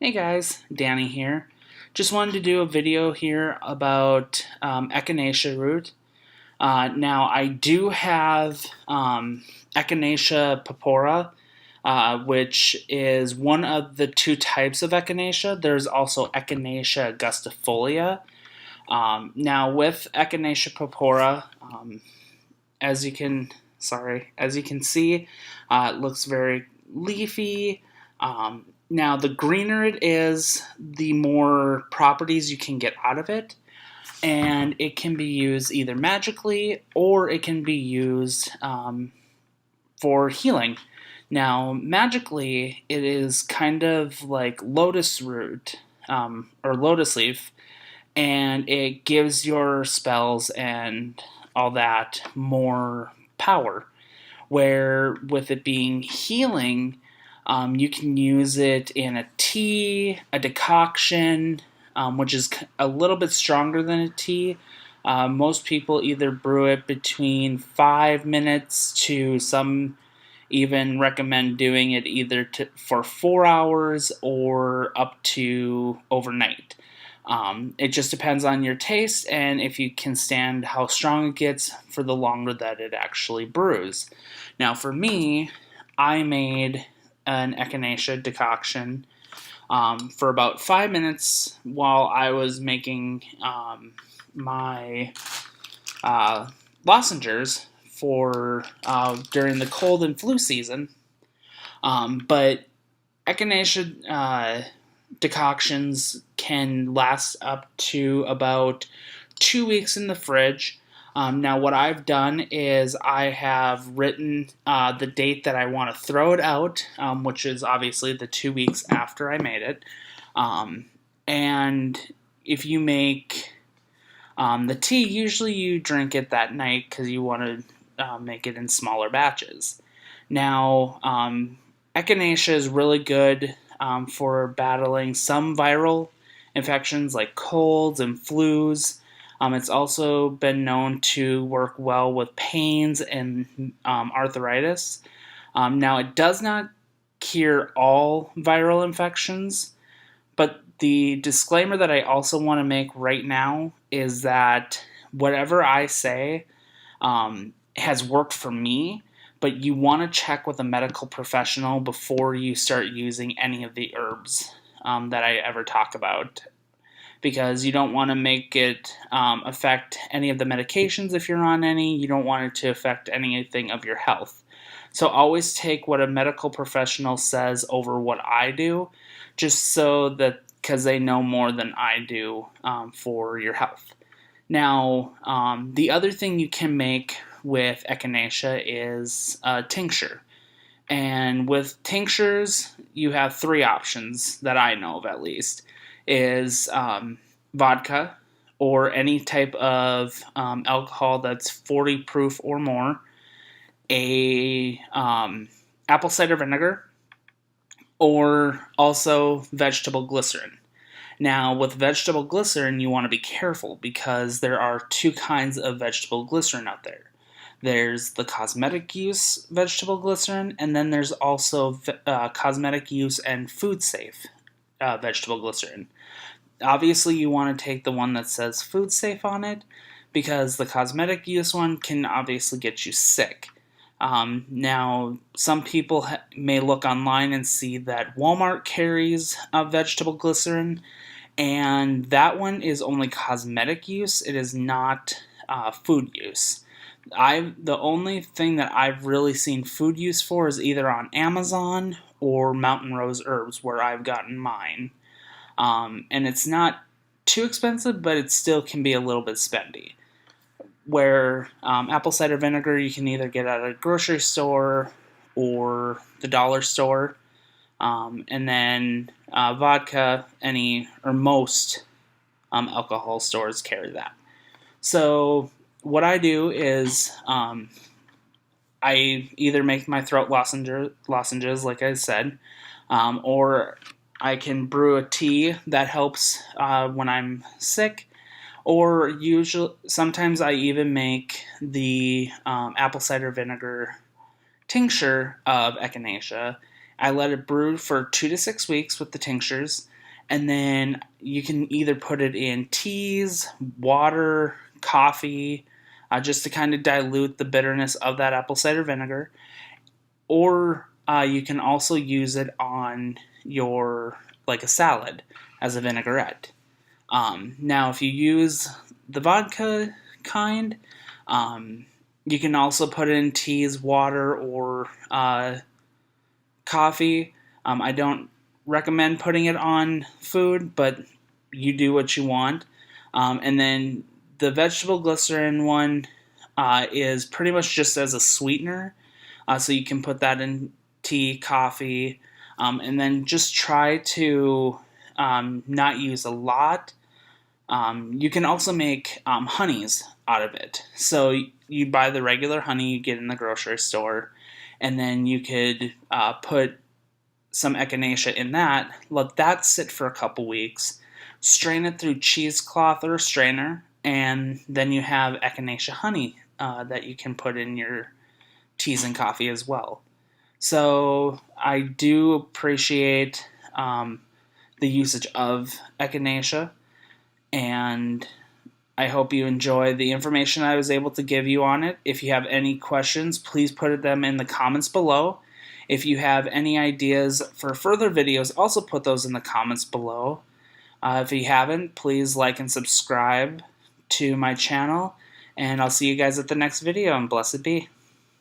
Hey guys, Danny here. Just wanted to do a video here about Echinacea root. Now I do have Echinacea purpura, which is one of the two types of Echinacea. There's also Echinacea augustifolia. Now with Echinacea purpura, as you can see, it looks very leafy. Now, the greener it is, the more properties you can get out of it, and it can be used either magically or it can be used for healing. Now, magically, it is kind of like lotus root or lotus leaf, and it gives your spells and all that more power. Where with it being healing, you can use it in a tea, a decoction, which is a little bit stronger than a tea. Most people either brew it between 5 minutes to some even recommend doing it either for 4 hours or up to overnight. It just depends on your taste and if you can stand how strong it gets for the longer that it actually brews. Now for me, I made an echinacea decoction for about 5 minutes while I was making my lozenges for during the cold and flu season. But echinacea decoctions can last up to about 2 weeks in the fridge. Now, what I've done is I have written the date that I want to throw it out, which is obviously the 2 weeks after I made it. And if you make the tea, usually you drink it that night because you want to make it in smaller batches. Now, echinacea is really good for battling some viral infections like colds and flus. It's also been known to work well with pains and arthritis. Now, it does not cure all viral infections, but the disclaimer that I also want to make right now is that whatever I say has worked for me, but you want to check with a medical professional before you start using any of the herbs that I ever talk about, because you don't want to make it affect any of the medications if you're on any. You don't want it to affect anything of your health. So always take what a medical professional says over what I do, just so that because they know more than I do for your health. Now, the other thing you can make with echinacea is a tincture. And with tinctures, you have 3 options that I know of at least. Is vodka or any type of alcohol that's 40 proof or more, a apple cider vinegar, or also vegetable glycerin. Now, with vegetable glycerin, you want to be careful because there are 2 kinds of vegetable glycerin out there. There's the cosmetic use vegetable glycerin, and then there's also cosmetic use and food safe vegetable glycerin. Obviously, you want to take the one that says food safe on it because the cosmetic use one can obviously get you sick. Now, some people may look online and see that Walmart carries vegetable glycerin, and that one is only cosmetic use. It is not food use. The only thing that I've really seen food use for is either on Amazon or Mountain Rose Herbs, where I've gotten mine. And it's not too expensive, but it still can be a little bit spendy. Where apple cider vinegar you can either get at a grocery store or the dollar store. And then vodka, most alcohol stores carry that. So what I do is I either make my throat lozenges, like I said, or I can brew a tea that helps when I'm sick, or sometimes I even make the apple cider vinegar tincture of echinacea. I let it brew for 2 to 6 weeks with the tinctures, And then you can either put it in teas, water, coffee, just to kind of dilute the bitterness of that apple cider vinegar. Or you can also use it on your, like a salad, as a vinaigrette. Now, if you use the vodka kind, you can also put it in teas, water, or coffee. I don't recommend putting it on food, but you do what you want. And then the vegetable glycerin one is pretty much just as a sweetener. So you can put that in tea, coffee, and then just try to not use a lot. You can also make honeys out of it. So you buy the regular honey you get in the grocery store, and then you could put some echinacea in that, let that sit for a couple weeks, strain it through cheesecloth or a strainer, and then you have echinacea honey that you can put in your teas and coffee as well. So I do appreciate the usage of echinacea, and I hope you enjoy the information I was able to give you on it. If you have any questions, please put them in the comments below. If you have any ideas for further videos, also put those in the comments below. If you haven't, please like and subscribe to my channel, and I'll see you guys at the next video, and blessed be.